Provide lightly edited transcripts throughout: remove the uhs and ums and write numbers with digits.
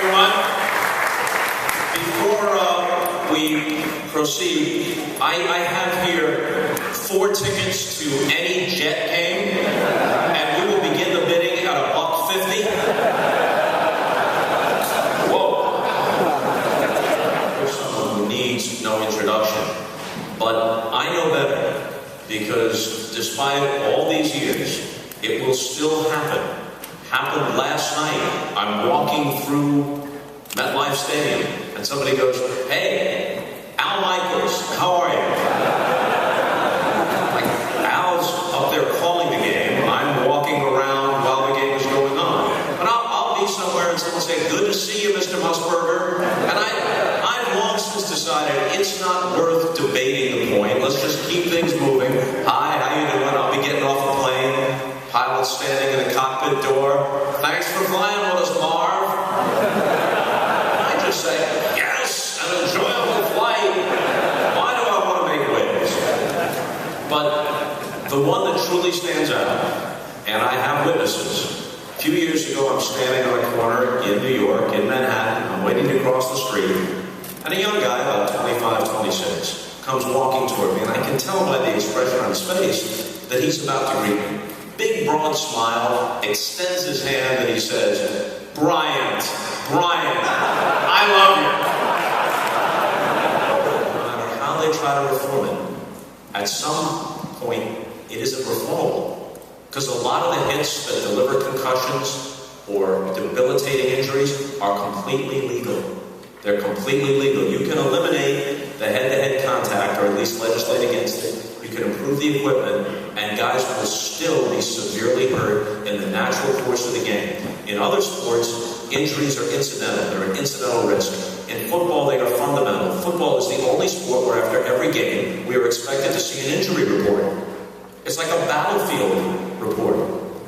everyone. Before we proceed, I have here 4 tickets to any Jet game, and we will begin the bidding at $1.50. Whoa. There's someone who needs no introduction. But I know better, because despite all these years, it will still happen. Happened last night. I'm walking through MetLife Stadium, and somebody goes, "Hey, Al Michaels, how are you?" Like, Al's up there calling the game. I'm walking around while the game is going on. But I'll be somewhere and someone say, "Good to see you, Mr. Musburger." And I've long since decided it's not worth debating the point. Let's just keep things moving. Hi, how you doing? I'll be getting off the plane. Pilot standing in the cockpit door. "Thanks for flying with us, Marv." I just say, "Yes, an enjoyable flight." Why do I want to make waves? But the one that truly stands out, and I have witnesses. A few years ago, I'm standing on a corner in New York, in Manhattan. I'm waiting to cross the street, and a young guy, about 25, 26, comes walking toward me, and I can tell by the expression on his face that he's about to greet me. Big, broad smile, extends his hand, and he says, Bryant, I love you." No matter how they try to reform it, at some point, it isn't reformable. Because a lot of the hits that deliver concussions or debilitating injuries are completely legal. They're completely legal. You can eliminate the head-to-head contact, or at least legislate against it. You can improve the equipment, and guys will still be severely hurt in the natural course of the game. In other sports, injuries are incidental. They're an incidental risk. In football, they are fundamental. Football is the only sport where after every game, we are expected to see an injury report. It's like a battlefield report.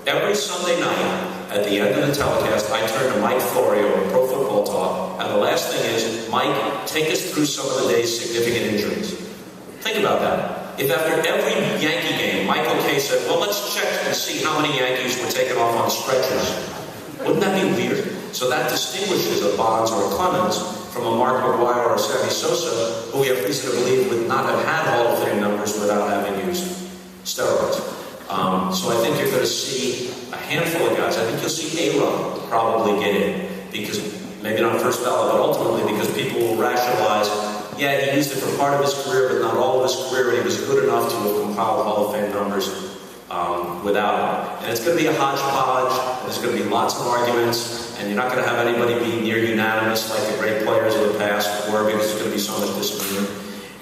Every Sunday night, at the end of the telecast, I turn to Mike Florio of Pro Football Talk, and the last thing is, "Mike, take us through some of the day's significant injuries." Think about that. If after every Yankee game, Michael Kay said, "Well, let's check and see how many Yankees were taken off on stretchers," wouldn't that be weird? So that distinguishes a Bonds or a Clemens from a Mark McGwire or a Sammy Sosa, who we have reason to believe would not have had Hall of Fame numbers without having used steroids. So I think you're going to see a handful of guys. I think you'll see A-Rod probably get in, because maybe not first ballot, but ultimately because people will rationalize, yeah, he used it for part of his career, but not all of his career, and he was good enough to have compiled Hall of Fame numbers without it. And it's going to be a hodgepodge, and there's going to be lots of arguments, and you're not going to have anybody be near unanimous like the great players of the past were, because there's going to be so much disagreement.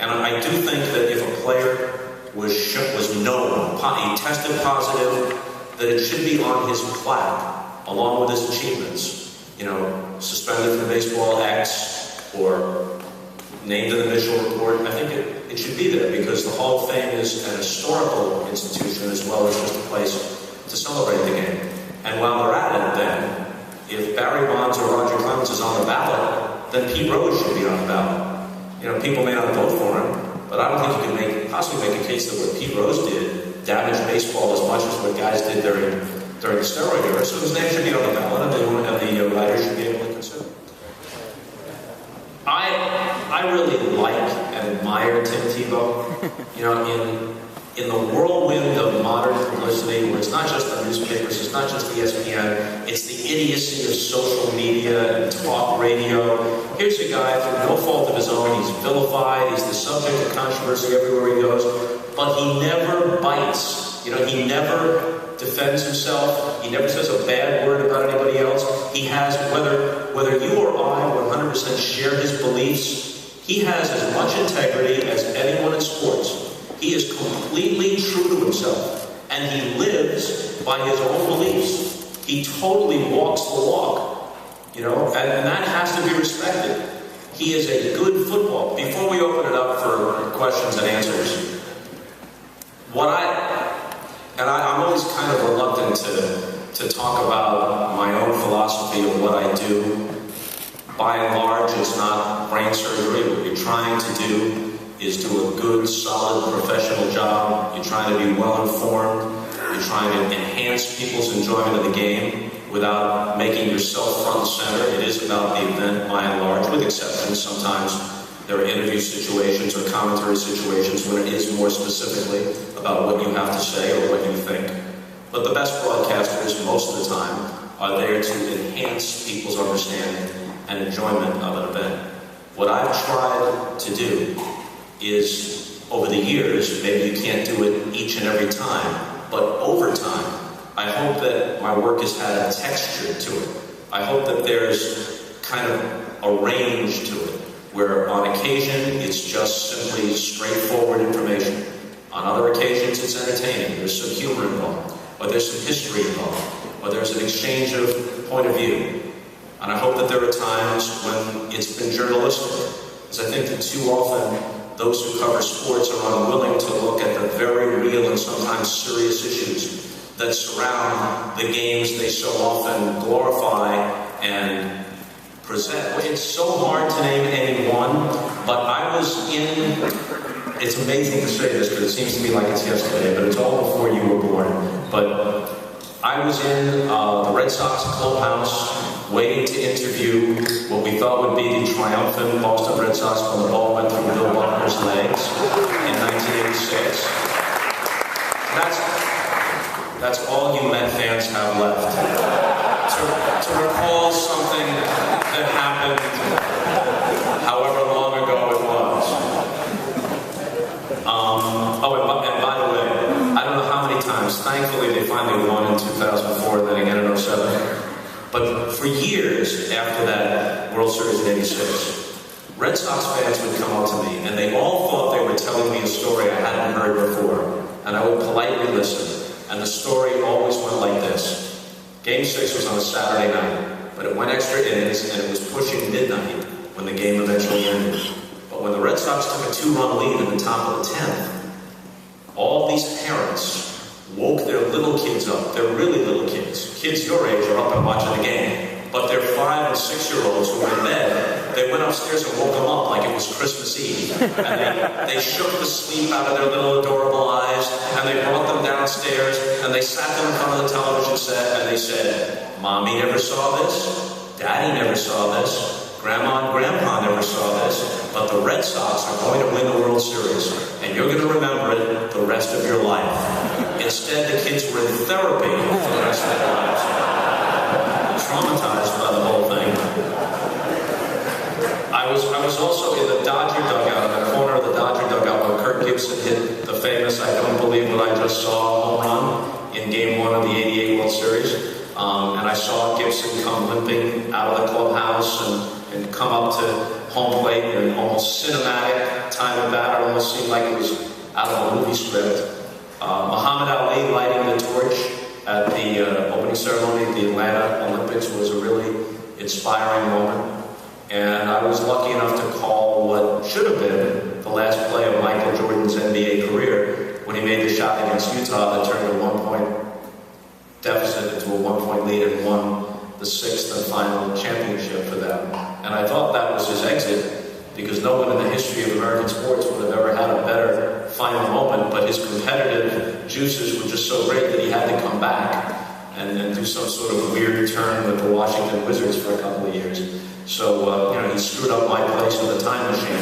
And I do think that if a player was known, he tested positive, that it should be on his plaque, along with his achievements. You know, suspended from baseball X, or named in the initial report. I think it should be there, because the Hall of Fame is an historical institution as well as just a place to celebrate the game. And while they're at it, then, if Barry Bonds or Roger Clemens is on the ballot, then Pete Rose should be on the ballot. You know, people may not vote for him, but I don't think you can possibly make a case that what Pete Rose did damaged baseball as much as what guys did during the steroid era. So his name should be on the ballot, and the writers should be able to consider. I really like and admire Tim Tebow. You know, in the whirlwind of modern publicity, where it's not just the newspapers, it's not just ESPN, it's the idiocy of social media and talk radio. Here's a guy, through no fault of his own, he's vilified, he's the subject of controversy everywhere he goes, but he never bites. You know, he never defends himself. He never says a bad word about anybody else. He has, whether you or I 100% share his beliefs, he has as much integrity as anyone in sports. He is completely true to himself, and he lives by his own beliefs. He totally walks the walk, you know, and that has to be respected. He is a good football. Before we open it up for questions and answers, I'm always kind of reluctant to talk about my own philosophy of what I do. By and large, it's not brain surgery. What you're trying to do is do a good, solid, professional job. You're trying to be well-informed. You're trying to enhance people's enjoyment of the game. without making yourself front and center. It is about the event by and large, with exceptions. Sometimes there are interview situations or commentary situations when it is more specifically about what you have to say or what you think. But the best broadcasters, most of the time, are there to enhance people's understanding and enjoyment of an event. What I've tried to do is, over the years, maybe you can't do it each and every time, but over time, I hope that my work has had a texture to it. I hope that there's kind of a range to it, where on occasion it's just simply straightforward information. On other occasions it's entertaining, there's some humor involved, or there's some history involved, or there's an exchange of point of view. And I hope that there are times when it's been journalistic, because I think that too often those who cover sports are unwilling to look at the very real and sometimes serious issues that surround the games they so often glorify and present. It's so hard to name any one, but I was in, it's amazing to say this because it seems to me like it's yesterday, but it's all before you were born. But I was in the Red Sox clubhouse waiting to interview what we thought would be the triumphant Boston Red Sox when the ball went through Bill Buckner's legs in 1986. That's all you Met fans have left. To recall something that happened however long ago it was. And by the way, I don't know how many times, thankfully they finally won in 2004, then again in 07. But for years after that World Series in 86, Red Sox fans would come up to me and they all thought they were telling me a story I hadn't heard before. And I would politely listen. And the story always went like this. Game 6 was on a Saturday night, but it went extra innings and it was pushing midnight when the game eventually ended. But when the Red Sox took a 2-run lead in the top of the 10th, all these parents woke their little kids up. They're really little kids. Kids your age are up and watching the game. But their 5- and 6-year-olds who were in bed, they went upstairs and woke them up like it was Christmas Eve. And they shook the sleep out of their little adorable eyes, and they brought them downstairs, and they sat them in front of the television set, and they said, Mommy never saw this, Daddy never saw this, Grandma and Grandpa never saw this, but the Red Sox are going to win the World Series, and you're going to remember it the rest of your life. Instead, the kids were in therapy for the rest of their lives. Traumatized by the whole thing. I was also in the Dodger dugout, in the corner of the Dodger dugout, when Kirk Gibson hit the famous "I don't believe what I just saw" home run in Game 1 of the '88 World Series. And I saw Gibson come limping out of the clubhouse and come up to home plate in an almost cinematic time at bat. It almost seemed like it was out of a movie script. Muhammad Ali lighting the torch at the opening ceremony of the Atlanta Olympics was a really inspiring moment. And I was lucky enough to call what should have been the last play of Michael Jordan's NBA career when he made the shot against Utah that turned a 1-point deficit into a 1-point lead and won the 6th and final championship for them. And I thought that was his exit because no one in the history of American sports would have ever had a better final moment, but his competitive juices were just so great that he had to come back and do some sort of weird turn with the Washington Wizards for a couple of years. So, he screwed up my place in the time machine.